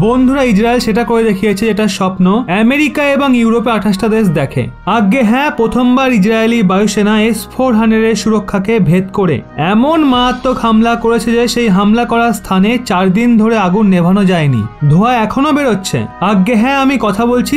বন্ধুরা ইসরায়েল সেটা করে দেখিয়েছে যেটা স্বপ্ন আমেরিকা এবং ইউরোপে 28টা দেশ দেখে। আগে হ্যাঁ, প্রথমবার ইসরায়েলি বায়ুসেনা S-400 এর সুরক্ষাকে ভেদ করে এমন মারাত্মক হামলা করেছে যে সেই হামলা করার স্থানে 4 দিন ধরে আগুন নেভানো যায়নি, ধোঁয়া এখনো বেরোচ্ছে। আগে হ্যাঁ, আমি কথা বলছি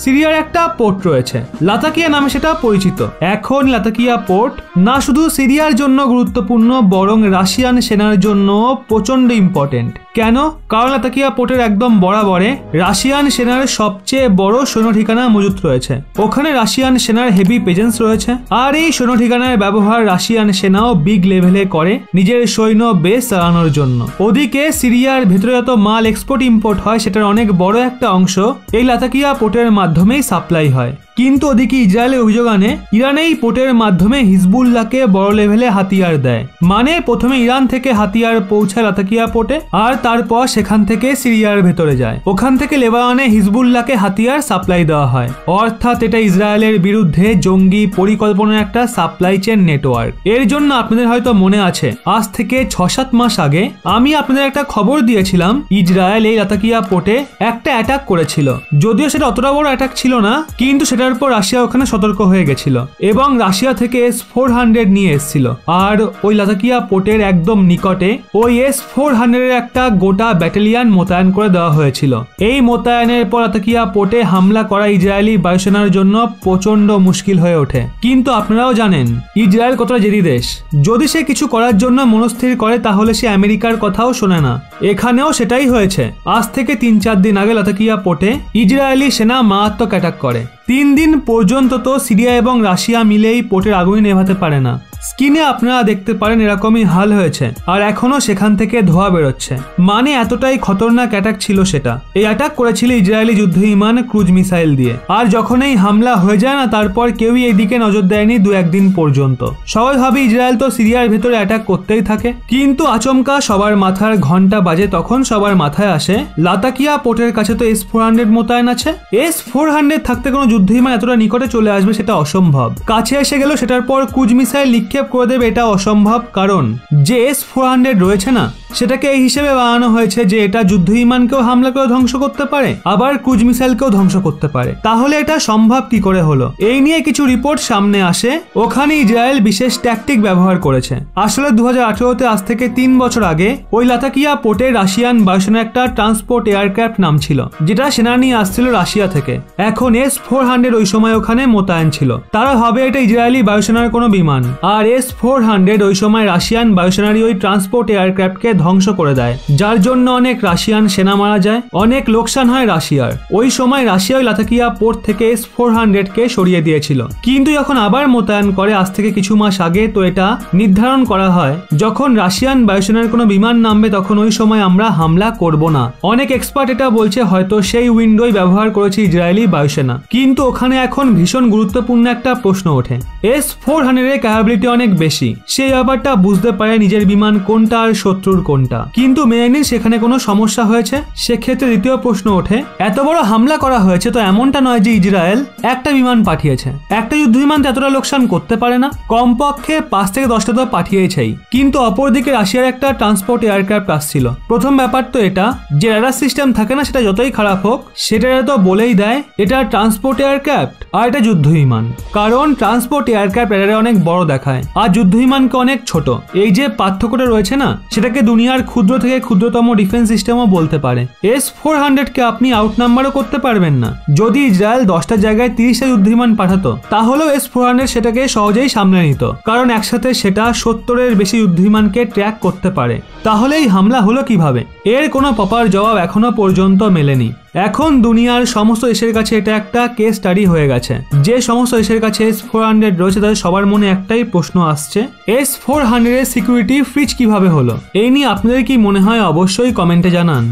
সিরিয়ার একটা পোর্ট রয়েছে, লাতাকিয়া নামে সেটা পরিচিত। এখন লাতাকিয়া পোর্ট না শুধু সিরিয়ার জন্য গুরুত্বপূর্ণ বরং রাশিয়ান সেনার জন্য প্রচন্ড ইম্পর্টেন্ট। কেন? কারণ লাতাকিয়া পোর্টের একদম বরাবরে রাশিয়ান সেনার সবচেয়ে বড় সৈন্য ঠিকানা মজুত রয়েছে। ওখানে রাশিয়ান সেনার হেভি প্রেজেন্স রয়েছে, আর এই সৈন্য ঠিকানার ব্যবহার রাশিয়ান সেনাও বিগ লেভেলে করে নিজের সৈন্য বেস চালানোর জন্য। ওদিকে সিরিয়ার ভেতরে যত মাল এক্সপোর্ট ইম্পোর্ট হয় সেটার অনেক বড় একটা অংশ এই লাতাকিয়া পোর্টের মাধ্যমেই সাপ্লাই হয়। কিন্তু ওদিকে ইসরায়েলের অভিযোগ আনে ইরান এই পোর্টের মাধ্যমে হিজবুল্লাহকে বড় লেভেলে হাতিয়ার দেয়। মানে প্রথমে ইরান থেকে হাতিয়ার পৌঁছায় লাতাকিয়া পোর্টে, আর তারপর সেখান থেকে সিরিয়ার ভেতরে যায়। ওখান থেকে লেবাননে হিজবুল্লাহকে হাতিয়ার সাপ্লাই দেওয়া হয়। অর্থাৎ এটা ইসরায়েলের বিরুদ্ধে জঙ্গি পরিকল্পনার একটা সাপ্লাই চেন নেটওয়ার্ক। এর জন্য আপনাদের হয়তো মনে আছে আজ থেকে 6-7 মাস আগে আমি আপনাদের একটা খবর দিয়েছিলাম ইসরায়েল এই লাতাকিয়া পোর্টে একটা অ্যাটাক করেছিল। যদিও সেটা অতটা বড় অ্যাটাক ছিল না, কিন্তু সেটার পর রাশিয়া ওখানে সতর্ক হয়ে গেছিল এবং রাশিয়া থেকে S-400 নিয়ে এসেছিল। আর ওই লাতাকিয়া পোর্টের একদম নিকটে ওই S-400 এর একটা গোটা ব্যাটালিয়ান মোতায়েন করে দেওয়া হয়েছিল। এই মোতায়েনের পর লাতাকিয়া পোর্টে হামলা করা ইসরায়েলি বায়ুসেনার জন্য প্রচন্ড মুশকিল হয়ে ওঠে। কিন্তু আপনারাও জানেন ইসরায়েল কতটা জেদি দেশ, যদি সে কিছু করার জন্য মনস্থির করে তাহলে সে আমেরিকার কথাও শোনে না। এখানেও সেটাই হয়েছে। আজ থেকে 3-4 দিন আগে লাতাকিয়া পোর্টে ইসরায়েলি সেনা মারাত্মক অ্যাটাক করে। 3 দিন পর্যন্ত তো সিরিয়া এবং রাশিয়া মিলেই পোর্টের আগুন নেভাতে পারে না। স্ক্রিনে আপনারা দেখতে পারেন এরকমই হাল হয়েছে, আর এখনো সেখান থেকে ধোঁয়া বেরোচ্ছে। মানে এতটাই খতরনাক অ্যাটাক ছিল সেটা। এই অ্যাটাক করেছিল ইসরায়েলি যুদ্ধ বিমান ক্রুজ মিসাইল দিয়ে। আর যখন এই হামলা হয়ে যায় না, তারপর কেউই এইদিকে নজর দেয়নি 2-1 দিন পর্যন্ত। সবাই ভাবে ইসরায়েল তো সিরিয়ার ভেতরে অ্যাটাক করতেই থাকে। কিন্তু আচমকা সবার মাথার ঘন্টা বাজে, তখন সবার মাথায় আসে লাতাকিয়া পোর্টের কাছে তো S-400 মোতায়েন আছে। S-400 থাকতে কোনো যুদ্ধ বিমান এতটা নিকটে চলে আসবে সেটা অসম্ভব। কাছে এসে গেল সেটার পর ক্রুজ মিসাইল নিক্ষেপ করে দেবে এটা অসম্ভব। কারণ যে S-400 রয়েছে না, সেটাকে এই হিসেবে বানানো হয়েছে যে এটা যুদ্ধ বিমানকেও হামলা করে ধ্বংস করতে পারে, আবার ক্রুজ মিসাইলকেও ধ্বংস করতে পারে। তাহলে এটা সম্ভব কি করে হলো? এই নিয়ে কিছু রিপোর্ট সামনে আসে। ওখানে ইসরায়েল বিশেষ ট্যাকটিক ব্যবহার করেছে। আসলে 2018-তে আজ থেকে 3 বছর আগে ওই লাতাকিয়া পোর্টে রাশিয়ান বায়ুসেনার একটা ট্রান্সপোর্ট এয়ারক্রাফট নাম ছিল, যেটা সেনা নিয়ে আসছিল রাশিয়া থেকে। এখন S-400 ওই সময় ওখানে মোতায়েন ছিল। তারা ভাবে এটা ইসরায়েলি বায়ুসেনার কোনো বিমান, আর S-400 ওই সময় রাশিয়ান বায়ুসেনারই ওই ট্রান্সপোর্ট এয়ারক্রাফটকে ধ্বংস করে দেয়, যার জন্য অনেক রাশিয়ান সেনা মারা যায়, অনেক লোকসান হয় রাশিয়ার। ওই সময় রাশিয়া ওই লাতাকিয়া পোর্ট থেকে S-400 কে সরিয়ে দিয়েছিল। কিন্তু যখন আবার মোতায়েন করে আজ থেকে কিছু মাস আগে, তো এটা নির্ধারণ করা হয় যখন রাশিয়ান বায়ুসেনার কোনো বিমান নামবে তখন ওই সময় আমরা হামলা করব না। অনেক এক্সপার্ট এটা বলছে হয়তো সেই উইন্ডোই ব্যবহার করেছে ইসরায়েলি বায়ুসেনা। কিন্তু ওখানে এখন ভীষণ গুরুত্বপূর্ণ একটা প্রশ্ন ওঠে। S-400 এর ক্যাপাবিলিটি অনেক বেশি, সেই ব্যাপারটা বুঝতে পারে নিজের বিমান কোনটা আর শত্রুর কোনটা। কিন্তু মেনে নিন সেখানে কোনো সমস্যা হয়েছে। সেক্ষেত্রে দ্বিতীয় প্রশ্ন ওঠে, এত বড় হামলা করা হয়েছে, তো এমনটা নয় যে ইসরায়েল একটা বিমান পাঠিয়েছে। একটা যুদ্ধ বিমান এতটা লোকসান করতে পারে না, কমপক্ষে 5 থেকে 10টা তো পাঠিয়েছেই। কিন্তু অপরদিকে রাশিয়ার একটা ট্রান্সপোর্ট এয়ারক্রাফট আসছিল। প্রথম ব্যাপার তো এটা যে রাডার সিস্টেম থাকে না, সেটা যতই খারাপ হোক সেটা তো বলেই দেয় এটা ট্রান্সপোর্ট এয়ারক্রাফট আর এটা যুদ্ধ বিমান। কারণ ট্রান্সপোর্ট এয়ারক্রাফট রাডারে অনেক বড় দেখায় আর যুদ্ধ বিমানকে অনেক ছোট। এই যে পার্থক্যটা রয়েছে না, সেটাকে দুনিয়ার ক্ষুদ্র থেকে ক্ষুদ্রতম ডিফেন্স সিস্টেমও বলতে পারে। S-400 কে আপনি আউট নাম্বারও করতে পারবেন না। যদি ইসরায়েল 10টা জায়গায় 30টা যুদ্ধ বিমান পাঠাতো, তাহলেও S-400 সেটাকে সহজেই সামলে নিত, কারণ একসাথে সেটা 70-এর বেশি যুদ্ধ বিমানকে ট্র্যাক করতে পারে। তাহলে এই হামলা হলো কিভাবে? এর কোনো প্রপার জবাব এখনো পর্যন্ত মেলেনি। এখন দুনিয়ার সমস্ত দেশের কাছে এটা একটা কেস স্টাডি হয়ে গেছে। যে সমস্ত দেশের কাছে S-400 রয়েছে তাদের সবার মনে একটাই প্রশ্ন আসছে, S-400 এর সিকিউরিটি ফ্রিজ কিভাবে হলো? এই নিয়ে আপনাদের কি মনে হয় অবশ্যই কমেন্টে জানান।